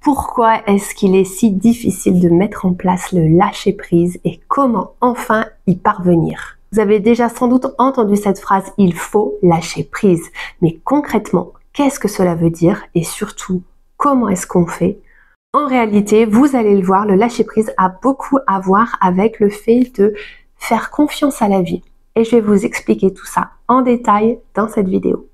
Pourquoi est-ce qu'il est si difficile de mettre en place le lâcher-prise et comment enfin y parvenir? Vous avez déjà sans doute entendu cette phrase « il faut lâcher prise ». Mais concrètement, qu'est-ce que cela veut dire et surtout, comment est-ce qu'on fait? En réalité, vous allez le voir, le lâcher-prise a beaucoup à voir avec le fait de faire confiance à la vie. Et je vais vous expliquer tout ça en détail dans cette vidéo.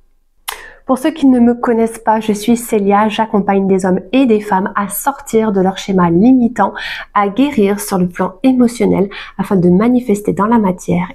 Pour ceux qui ne me connaissent pas, je suis Célia, j'accompagne des hommes et des femmes à sortir de leur schéma limitant, à guérir sur le plan émotionnel afin de manifester dans la matière,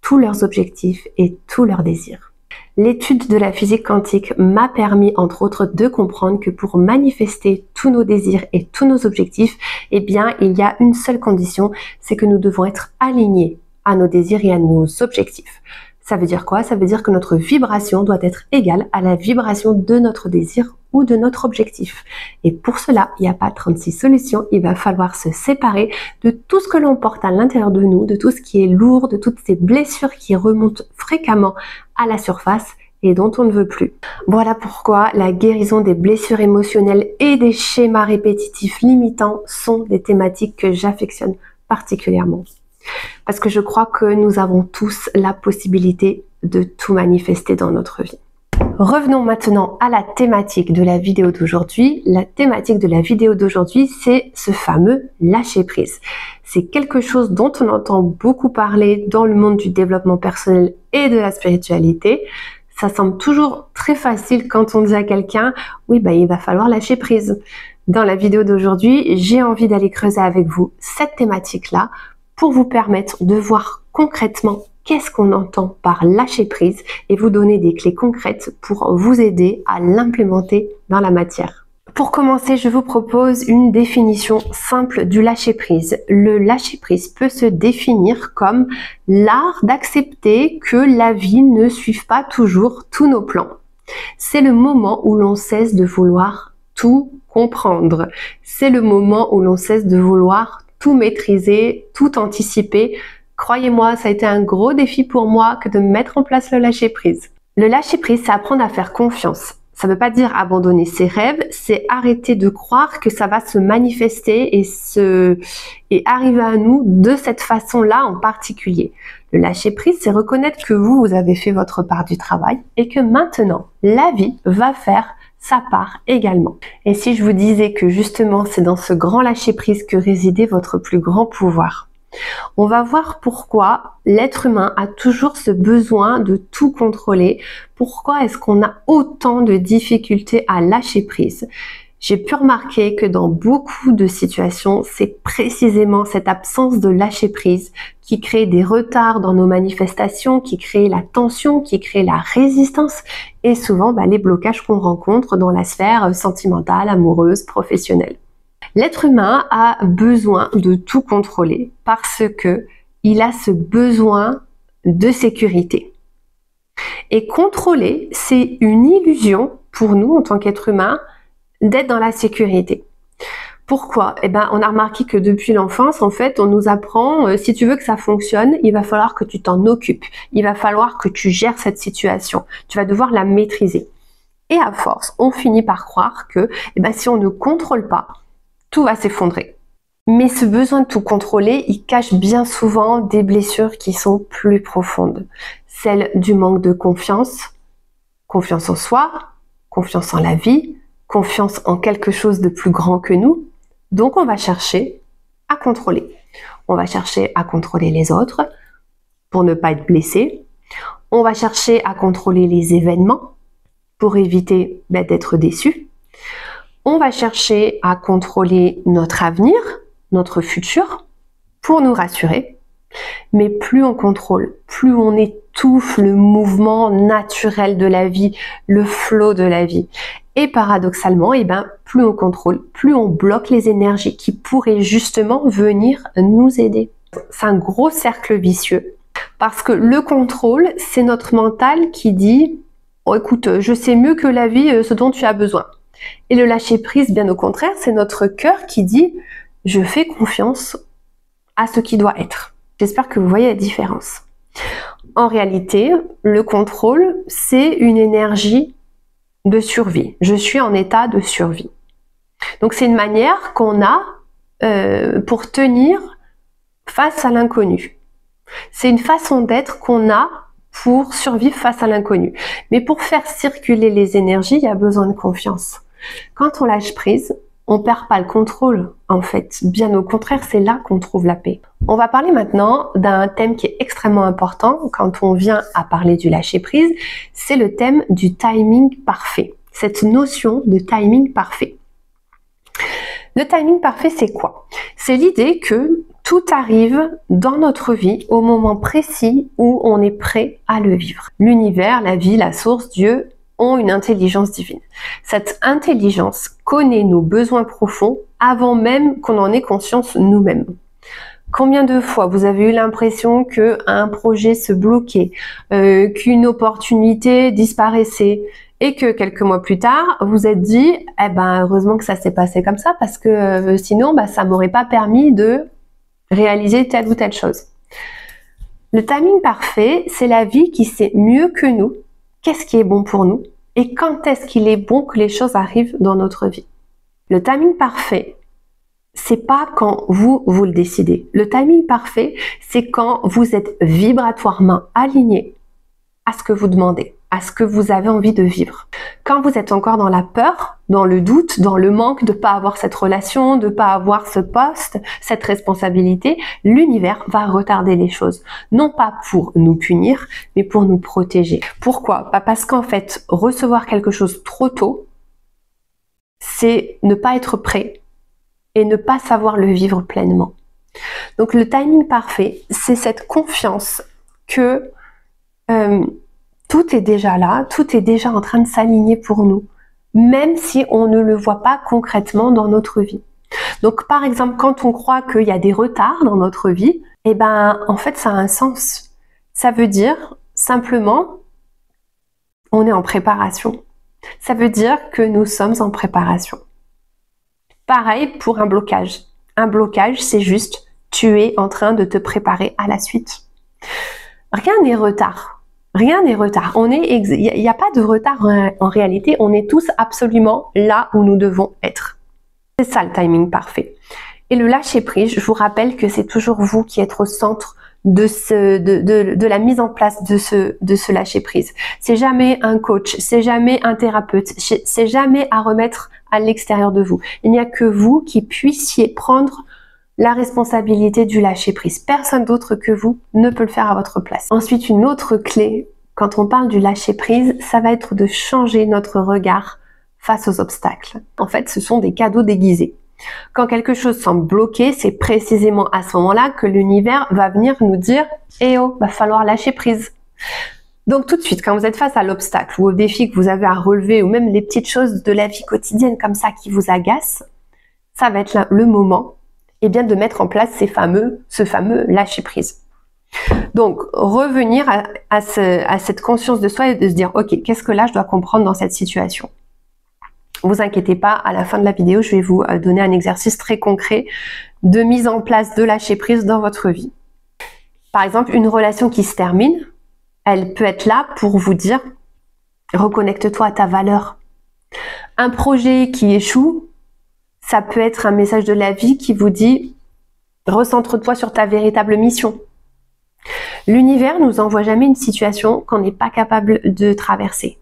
tous leurs objectifs et tous leurs désirs. L'étude de la physique quantique m'a permis, entre autres, de comprendre que pour manifester tous nos désirs et tous nos objectifs, il y a une seule condition, c'est que nous devons être alignés à nos désirs et à nos objectifs. Ça veut dire quoi? Ça veut dire que notre vibration doit être égale à la vibration de notre désir ou de notre objectif. Et pour cela, il n'y a pas 36 solutions, il va falloir se séparer de tout ce que l'on porte à l'intérieur de nous, de tout ce qui est lourd, de toutes ces blessures qui remontent fréquemment à la surface et dont on ne veut plus. Voilà pourquoi la guérison des blessures émotionnelles et des schémas répétitifs limitants sont des thématiques que j'affectionne particulièrement. Parce que je crois que nous avons tous la possibilité de tout manifester dans notre vie. Revenons maintenant à la thématique de la vidéo d'aujourd'hui. La thématique de la vidéo d'aujourd'hui, c'est ce fameux lâcher prise. C'est quelque chose dont on entend beaucoup parler dans le monde du développement personnel et de la spiritualité. Ça semble toujours très facile quand on dit à quelqu'un « oui, il va falloir lâcher prise ». Dans la vidéo d'aujourd'hui, j'ai envie d'aller creuser avec vous cette thématique-là pour vous permettre de voir concrètement qu'est-ce qu'on entend par lâcher prise et vous donner des clés concrètes pour vous aider à l'implémenter dans la matière. Pour commencer, je vous propose une définition simple du lâcher prise. Le lâcher prise peut se définir comme l'art d'accepter que la vie ne suive pas toujours tous nos plans. C'est le moment où l'on cesse de vouloir tout comprendre. C'est le moment où l'on cesse de vouloir tout maîtriser, tout anticiper. Croyez-moi, ça a été un gros défi pour moi que de mettre en place le lâcher-prise. Le lâcher-prise, c'est apprendre à faire confiance. Ça ne veut pas dire abandonner ses rêves, c'est arrêter de croire que ça va se manifester et arriver à nous de cette façon-là en particulier. Le lâcher-prise, c'est reconnaître que vous avez fait votre part du travail et que maintenant, la vie va faire sa part également. Et si je vous disais que justement c'est dans ce grand lâcher-prise que résidait votre plus grand pouvoir? On va voir pourquoi l'être humain a toujours ce besoin de tout contrôler. Pourquoi est-ce qu'on a autant de difficultés à lâcher prise? J'ai pu remarquer que dans beaucoup de situations, c'est précisément cette absence de lâcher prise qui crée des retards dans nos manifestations, qui crée la tension, qui crée la résistance et souvent les blocages qu'on rencontre dans la sphère sentimentale, amoureuse, professionnelle. L'être humain a besoin de tout contrôler parce que il a ce besoin de sécurité. Et contrôler, c'est une illusion pour nous en tant qu'être humain d'être dans la sécurité. Pourquoi? On a remarqué que depuis l'enfance, en fait, on nous apprend, si tu veux que ça fonctionne, il va falloir que tu t'en occupes. Il va falloir que tu gères cette situation. Tu vas devoir la maîtriser. Et à force, on finit par croire que, si on ne contrôle pas, tout va s'effondrer. Mais ce besoin de tout contrôler, il cache bien souvent des blessures qui sont plus profondes. Celle du manque de confiance en soi, confiance en la vie, confiance en quelque chose de plus grand que nous. Donc on va chercher à contrôler. On va chercher à contrôler les autres pour ne pas être blessé. On va chercher à contrôler les événements pour éviter d'être déçu. On va chercher à contrôler notre avenir, notre futur, pour nous rassurer. Mais plus on contrôle, plus on étouffe le mouvement naturel de la vie, le flot de la vie. Et paradoxalement, plus on contrôle, plus on bloque les énergies qui pourraient justement venir nous aider. C'est un gros cercle vicieux parce que le contrôle, c'est notre mental qui dit « Oh écoute, je sais mieux que la vie ce dont tu as besoin ». Et le lâcher prise, bien au contraire, c'est notre cœur qui dit « Je fais confiance à ce qui doit être ». J'espère que vous voyez la différence. En réalité, le contrôle, c'est une énergie de survie. Je suis en état de survie. Donc c'est une manière qu'on a pour tenir face à l'inconnu. C'est une façon d'être qu'on a pour survivre face à l'inconnu. Mais pour faire circuler les énergies, il y a besoin de confiance. Quand on lâche prise, on perd pas le contrôle, en fait. Bien au contraire, c'est là qu'on trouve la paix. On va parler maintenant d'un thème qui est extrêmement important quand on vient à parler du lâcher prise. C'est le thème du timing parfait. Cette notion de timing parfait. Le timing parfait, c'est quoi? C'est l'idée que tout arrive dans notre vie au moment précis où on est prêt à le vivre. L'univers, la vie, la source, Dieu ont une intelligence divine. Cette intelligence connaît nos besoins profonds avant même qu'on en ait conscience nous-mêmes. Combien de fois vous avez eu l'impression qu'un projet se bloquait, qu'une opportunité disparaissait, et que quelques mois plus tard, vous êtes dit, eh ben, heureusement que ça s'est passé comme ça, parce que sinon, ça m'aurait pas permis de réaliser telle ou telle chose. Le timing parfait, c'est la vie qui sait mieux que nous qu'est-ce qui est bon pour nous et quand est-ce qu'il est bon que les choses arrivent dans notre vie. Le timing parfait, c'est pas quand vous le décidez. Le timing parfait, c'est quand vous êtes vibratoirement aligné à ce que vous demandez, à ce que vous avez envie de vivre. Quand vous êtes encore dans la peur, dans le doute, dans le manque de pas avoir cette relation, de pas avoir ce poste, cette responsabilité, l'univers va retarder les choses. Non pas pour nous punir, mais pour nous protéger. Pourquoi? Parce qu'en fait, recevoir quelque chose trop tôt, c'est ne pas être prêt et ne pas savoir le vivre pleinement. Donc le timing parfait, c'est cette confiance que tout est déjà là, tout est déjà en train de s'aligner pour nous, même si on ne le voit pas concrètement dans notre vie. Donc par exemple, quand on croit qu'il y a des retards dans notre vie, eh ben en fait ça a un sens. Ça veut dire simplement on est en préparation. Ça veut dire que nous sommes en préparation. Pareil pour un blocage. Un blocage, c'est juste tu es en train de te préparer à la suite. Rien n'est retard. Rien n'est retard. Il n'y a pas de retard en réalité. On est tous absolument là où nous devons être. C'est ça le timing parfait. Et le lâcher prise, je vous rappelle que c'est toujours vous qui êtes au centre de la mise en place de ce lâcher prise. C'est jamais un coach, c'est jamais un thérapeute, c'est jamais à remettre à l'extérieur de vous. Il n'y a que vous qui puissiez prendre la responsabilité du lâcher prise. Personne d'autre que vous ne peut le faire à votre place. Ensuite, une autre clé, quand on parle du lâcher prise, ça va être de changer notre regard face aux obstacles. En fait, ce sont des cadeaux déguisés. Quand quelque chose semble bloqué, c'est précisément à ce moment-là que l'univers va venir nous dire « Eh oh, va falloir lâcher prise ». Donc tout de suite, quand vous êtes face à l'obstacle ou au défi que vous avez à relever ou même les petites choses de la vie quotidienne comme ça qui vous agacent, ça va être le moment de mettre en place ce fameux lâcher prise. Donc, revenir à cette conscience de soi et de se dire, ok, qu'est-ce que là je dois comprendre dans cette situation? Vous inquiétez pas, à la fin de la vidéo, je vais vous donner un exercice très concret de mise en place de lâcher prise dans votre vie. Par exemple, une relation qui se termine, elle peut être là pour vous dire, reconnecte-toi à ta valeur. Un projet qui échoue, ça peut être un message de la vie qui vous dit « Recentre-toi sur ta véritable mission ». L'univers nous envoie jamais une situation qu'on n'est pas capable de traverser.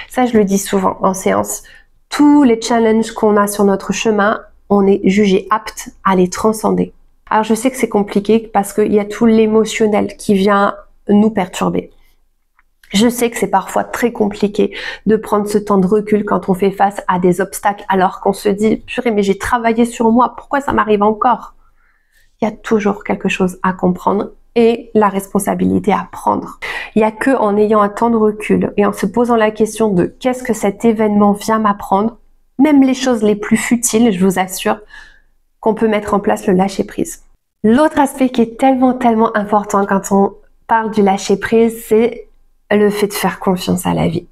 Ça, je le dis souvent en séance. Tous les challenges qu'on a sur notre chemin, on est jugé apte à les transcender. Alors, je sais que c'est compliqué parce qu'il y a tout l'émotionnel qui vient nous perturber. Je sais que c'est parfois très compliqué de prendre ce temps de recul quand on fait face à des obstacles alors qu'on se dit « Purée, mais j'ai travaillé sur moi, pourquoi ça m'arrive encore ?» Il y a toujours quelque chose à comprendre et la responsabilité à prendre. Il n'y a que en ayant un temps de recul et en se posant la question de « Qu'est-ce que cet événement vient m'apprendre ?» Même les choses les plus futiles, je vous assure, qu'on peut mettre en place le lâcher prise. L'autre aspect qui est tellement important quand on parle du lâcher prise, c'est le fait de faire confiance à la vie.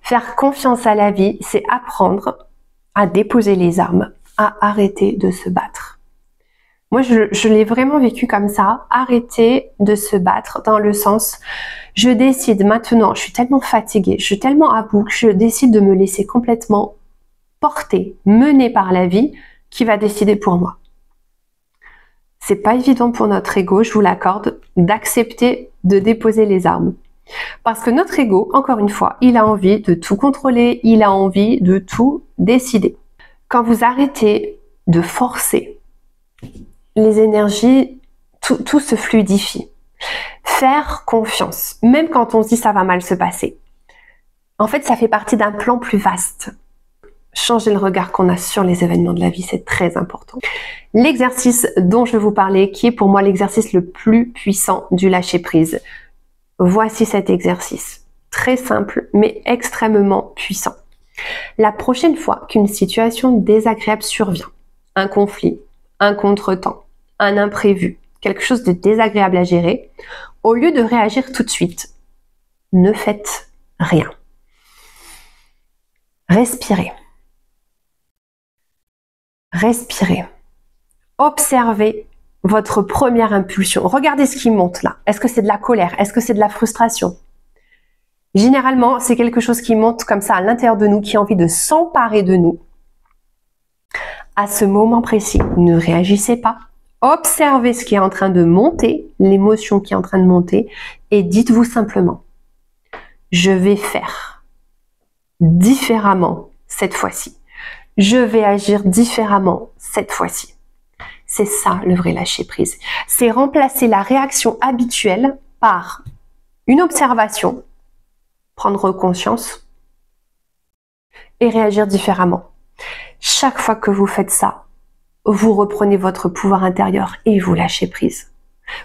Faire confiance à la vie, c'est apprendre à déposer les armes, à arrêter de se battre. Moi, je l'ai vraiment vécu comme ça, arrêter de se battre dans le sens, je décide maintenant, je suis tellement fatiguée, je suis tellement à bout que je décide de me laisser complètement portée, menée par la vie qui va décider pour moi. C'est pas évident pour notre ego, je vous l'accorde, d'accepter de déposer les armes. Parce que notre ego, encore une fois, il a envie de tout contrôler, il a envie de tout décider. Quand vous arrêtez de forcer, les énergies, tout se fluidifie. Faire confiance, même quand on se dit ça va mal se passer. En fait, ça fait partie d'un plan plus vaste. Changer le regard qu'on a sur les événements de la vie, c'est très important. L'exercice dont je vais vous parler, qui est pour moi l'exercice le plus puissant du lâcher-prise. Voici cet exercice. Très simple, mais extrêmement puissant. La prochaine fois qu'une situation désagréable survient, un conflit, un contretemps, un imprévu, quelque chose de désagréable à gérer, au lieu de réagir tout de suite, ne faites rien. Respirez. Respirez. Observez votre première impulsion. Regardez ce qui monte là. Est-ce que c'est de la colère? Est-ce que c'est de la frustration? Généralement, c'est quelque chose qui monte comme ça à l'intérieur de nous, qui a envie de s'emparer de nous. À ce moment précis, ne réagissez pas. Observez ce qui est en train de monter, l'émotion qui est en train de monter, et dites-vous simplement, je vais faire différemment cette fois-ci. Je vais agir différemment cette fois-ci. C'est ça le vrai lâcher prise. C'est remplacer la réaction habituelle par une observation, prendre conscience et réagir différemment. Chaque fois que vous faites ça, vous reprenez votre pouvoir intérieur et vous lâchez prise.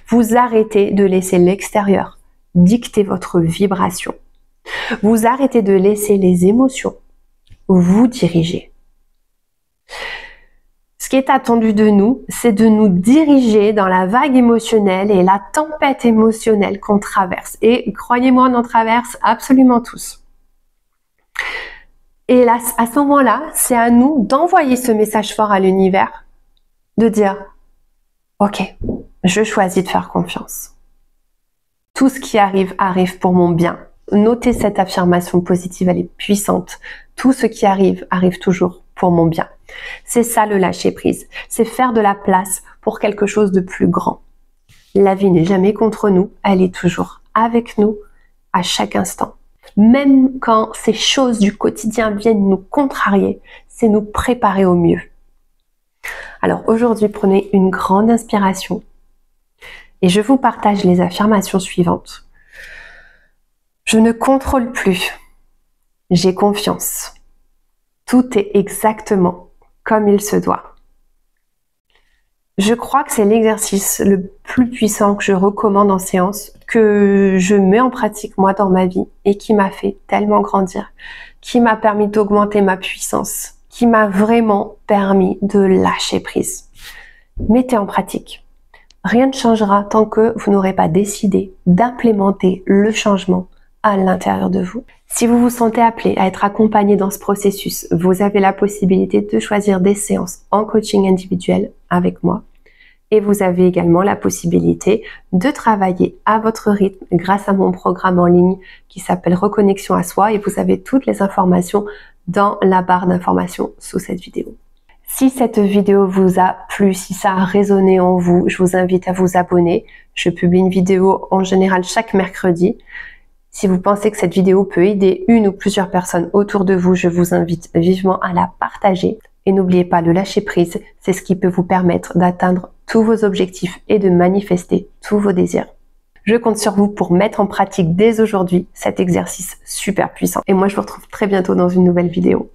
Vous arrêtez de laisser l'extérieur dicter votre vibration. Vous arrêtez de laisser les émotions vous diriger. Ce qui est attendu de nous, c'est de nous diriger dans la vague émotionnelle et la tempête émotionnelle qu'on traverse. Et croyez-moi, on en traverse absolument tous. Et là, à ce moment-là, c'est à nous d'envoyer ce message fort à l'univers, de dire « Ok, je choisis de faire confiance. Tout ce qui arrive, arrive pour mon bien. » Notez cette affirmation positive, elle est puissante. Tout ce qui arrive, arrive toujours pour mon bien. C'est ça le lâcher prise. C'est faire de la place pour quelque chose de plus grand. La vie n'est jamais contre nous, elle est toujours avec nous à chaque instant. Même quand ces choses du quotidien viennent nous contrarier, c'est nous préparer au mieux. Alors aujourd'hui, prenez une grande inspiration et je vous partage les affirmations suivantes. Je ne contrôle plus. J'ai confiance. Tout est exactement comme il se doit. Je crois que c'est l'exercice le plus puissant que je recommande en séance, que je mets en pratique moi dans ma vie et qui m'a fait tellement grandir, qui m'a permis d'augmenter ma puissance, qui m'a vraiment permis de lâcher prise. Mettez en pratique. Rien ne changera tant que vous n'aurez pas décidé d'implémenter le changement à l'intérieur de vous. Si vous vous sentez appelé à être accompagné dans ce processus, vous avez la possibilité de choisir des séances en coaching individuel avec moi. Et vous avez également la possibilité de travailler à votre rythme grâce à mon programme en ligne qui s'appelle Reconnexion à soi et vous avez toutes les informations dans la barre d'informations sous cette vidéo. Si cette vidéo vous a plu, si ça a résonné en vous, je vous invite à vous abonner. Je publie une vidéo en général chaque mercredi. Si vous pensez que cette vidéo peut aider une ou plusieurs personnes autour de vous, je vous invite vivement à la partager. Et n'oubliez pas, le lâcher prise, c'est ce qui peut vous permettre d'atteindre tous vos objectifs et de manifester tous vos désirs. Je compte sur vous pour mettre en pratique dès aujourd'hui cet exercice super puissant. Et moi, je vous retrouve très bientôt dans une nouvelle vidéo.